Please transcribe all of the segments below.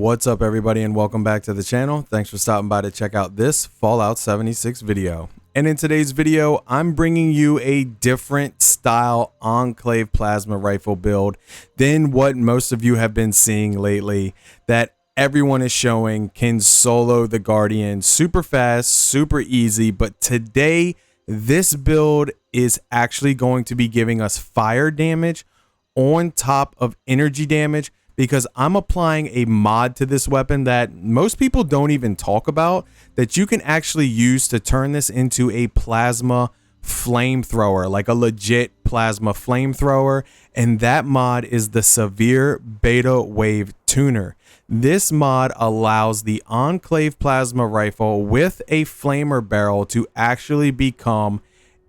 What's up, everybody, and welcome back to the channel. Thanks for stopping by to check out this Fallout 76 video. And in today's video, I'm bringing you a different style Enclave plasma rifle build than what most of you have been seeing lately, that everyone is showing can solo the Guardian super fast, super easy. But today, this build is actually going to be giving us fire damage on top of energy damage, because I'm applying a mod to this weapon that most people don't even talk about, that you can actually use to turn this into a plasma flamethrower, like a legit plasma flamethrower. And that mod is the Severe Beta Wave Tuner. This mod allows the Enclave plasma rifle with a flamer barrel to actually become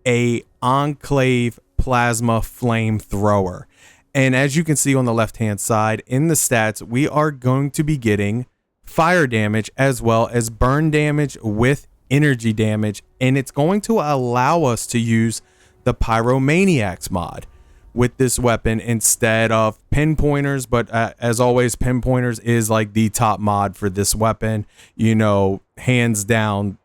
a Enclave plasma flamethrower. And as you can see on the left hand side in the stats, we are going to be getting fire damage as well as burn damage with energy damage. And it's going to allow us to use the Pyromaniacs mod with this weapon instead of pinpointers. But as always, pinpointers is like the top mod for this weapon, you know, hands down.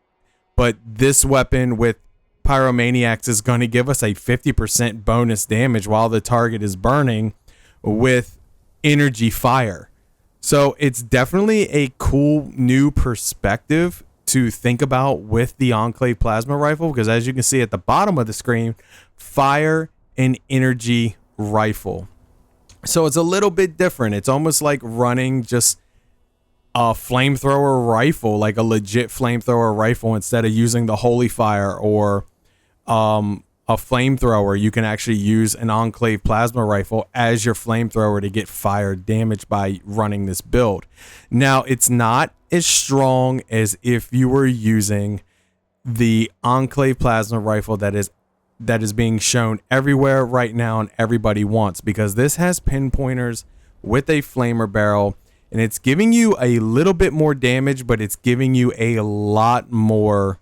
But this weapon with Pyromaniacs is going to give us a 50% bonus damage while the target is burning with energy fire. So it's definitely a cool new perspective to think about with the Enclave plasma rifle, because as you can see at the bottom of the screen, fire and energy rifle. So it's a little bit different. It's almost like running just a flamethrower rifle, like a legit flamethrower rifle, instead of using the holy fire or a flamethrower. You can actually use an Enclave plasma rifle as your flamethrower to get fire damage by running this build. Now, it's not as strong as if you were using the Enclave plasma rifle that is being shown everywhere right now and everybody wants, because this has pinpointers with a flamer barrel, and it's giving you a little bit more damage, but it's giving you a lot more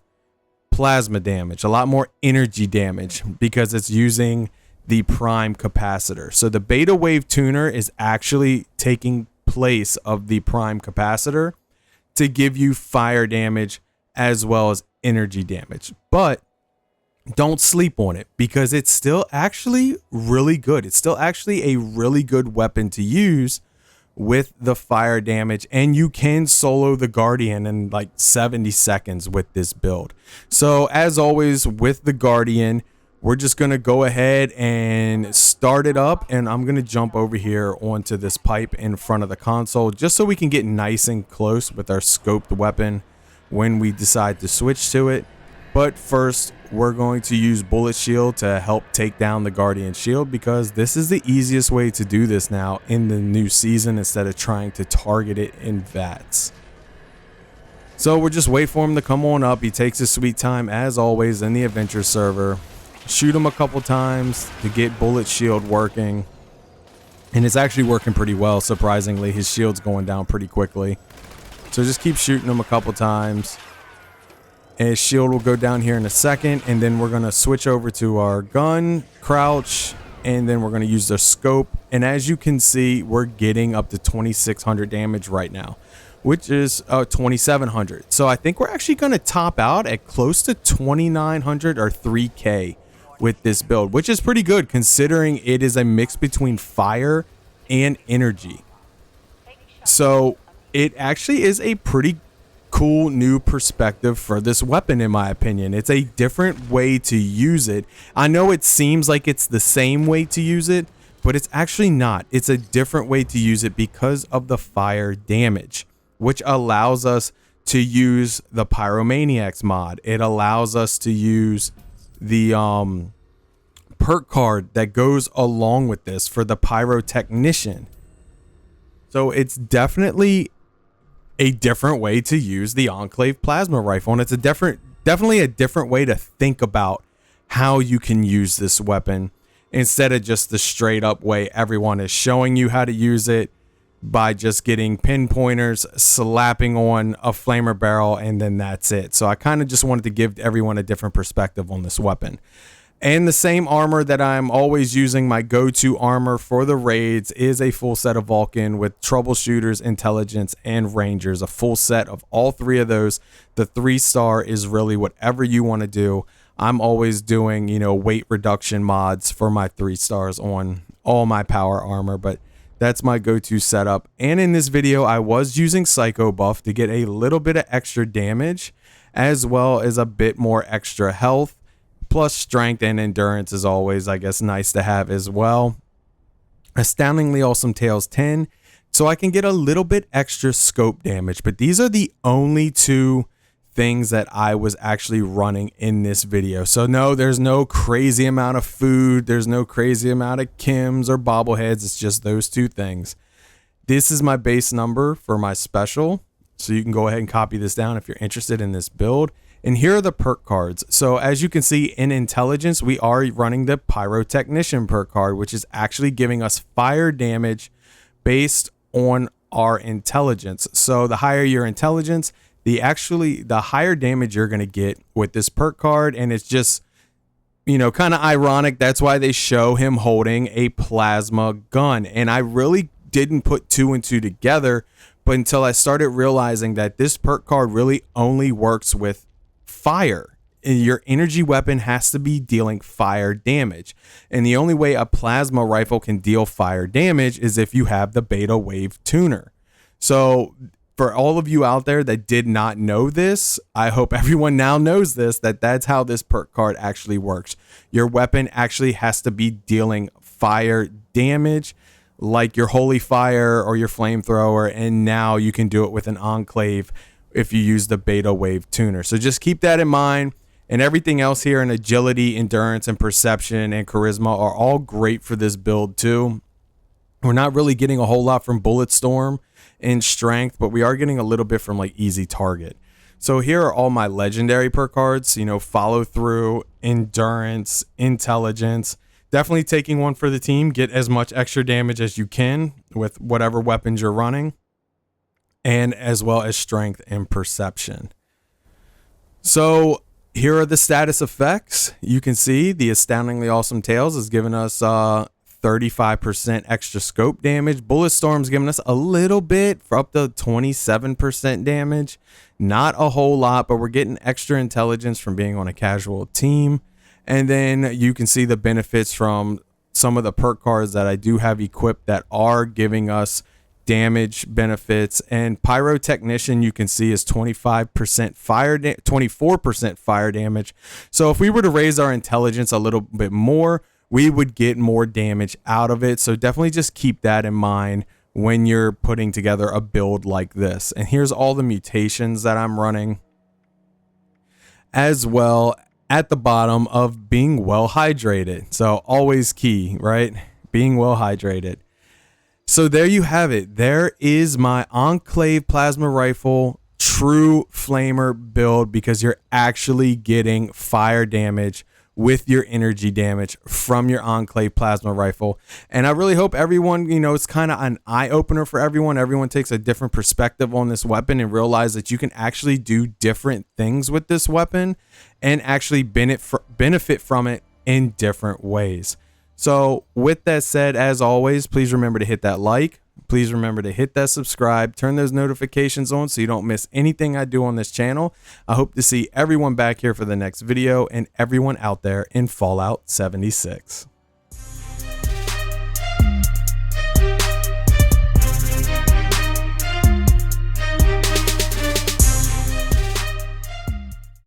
plasma damage, a lot more energy damage, because it's using the prime capacitor. So the Beta Wave Tuner is actually taking place of the prime capacitor to give you fire damage as well as energy damage. But don't sleep on it, because it's still actually really good. It's still actually a really good weapon to use with the fire damage, and you can solo the Guardian in like 70 seconds with this build. So as always with the Guardian, we're just going to go ahead and start it up, and I'm going to jump over here onto this pipe in front of the console just so we can get nice and close with our scoped weapon when we decide to switch to it. But first, we're going to use Bullet Shield to help take down the Guardian shield, because this is the easiest way to do this now in the new season instead of trying to target it in VATS. So we'll just wait for him to come on up. He takes his sweet time as always in the adventure server. Shoot him a couple times to get Bullet Shield working. And it's actually working pretty well, surprisingly. His shield's going down pretty quickly. So just keep shooting him a couple times. And his shield will go down here in a second, and then we're going to switch over to our gun, crouch, and then we're going to use the scope. And as you can see, we're getting up to 2,600 damage right now, which is 2,700. So I think we're actually going to top out at close to 2,900 or 3K with this build, which is pretty good considering it is a mix between fire and energy. So it actually is a pretty cool new perspective for this weapon, in my opinion. It's a different way to use it. I know it seems like it's the same way to use it, but it's actually not. It's a different way to use it because of the fire damage, which allows us to use the Pyromaniacs mod. It allows us to use the perk card that goes along with this for the Pyrotechnician. So it's definitely a different way to use the Enclave plasma rifle, and it's definitely a different way to think about how you can use this weapon instead of just the straight up way everyone is showing you how to use it, by just getting pinpointers, slapping on a flamer barrel, and then that's it. So I kind of just wanted to give everyone a different perspective on this weapon. And the same armor that I'm always using, my go-to armor for the raids, is a full set of Vulcan with troubleshooters, intelligence, and rangers. A full set of all three of those. The 3-star is really whatever you want to do. I'm always doing, weight reduction mods for my 3 stars on all my power armor, but that's my go-to setup. And in this video, I was using Psycho Buff to get a little bit of extra damage, as well as a bit more extra health. Plus strength and endurance is always, I guess, nice to have as well. Astoundingly Awesome Tails 10, so I can get a little bit extra scope damage. But these are the only 2 things that I was actually running in this video. So no, there's no crazy amount of food. There's no crazy amount of chems or bobbleheads. It's just those 2 things. This is my base number for my special. So you can go ahead and copy this down if you're interested in this build. And here are the perk cards. So as you can see in intelligence, we are running the Pyrotechnician perk card, which is actually giving us fire damage based on our intelligence. So the higher your intelligence, the higher damage you're going to get with this perk card. And it's just, kind of ironic. That's why they show him holding a plasma gun. And I really didn't put 2 and 2 together, but until I started realizing that this perk card really only works with fire. Your energy weapon has to be dealing fire damage, and the only way a plasma rifle can deal fire damage is if you have the beta wave tuner. So for all of you out there that did not know this, I hope everyone now knows this, that's how this perk card actually works. Your weapon actually has to be dealing fire damage, like your holy fire or your flamethrower, and now you can do it with an Enclave if you use the beta wave tuner. So just keep that in mind. And everything else here in agility, endurance, and perception and charisma are all great for this build too. We're not really getting a whole lot from Bulletstorm in strength, but we are getting a little bit from like easy target. So here are all my legendary perk cards, follow through, endurance, intelligence. Definitely taking one for the team. Get as much extra damage as you can with whatever weapons you're running, and as well as strength and perception. So here are the status effects. You can see the Astoundingly Awesome Tails is giving us 35% extra scope damage. Bulletstorm's giving us a little bit for up to 27% damage. Not a whole lot, but we're getting extra intelligence from being on a casual team. And then you can see the benefits from some of the perk cards that I do have equipped that are giving us damage benefits. And Pyrotechnician, you can see, is 25% fire, 24% fire damage. So if we were to raise our intelligence a little bit more, we would get more damage out of it. So definitely just keep that in mind when you're putting together a build like this. And here's all the mutations that I'm running, as well at the bottom of being well hydrated. So always key, right? Being well hydrated. So there you have it. There is my Enclave Plasma Rifle true flamer build, because you're actually getting fire damage with your energy damage from your Enclave Plasma Rifle. And I really hope everyone, it's kind of an eye-opener for everyone. Everyone takes a different perspective on this weapon and realize that you can actually do different things with this weapon and actually benefit from it in different ways. So with that said, as always, please remember to hit that like. Please remember to hit that subscribe, turn those notifications on so you don't miss anything I do on this channel. I hope to see everyone back here for the next video, and everyone out there in Fallout 76.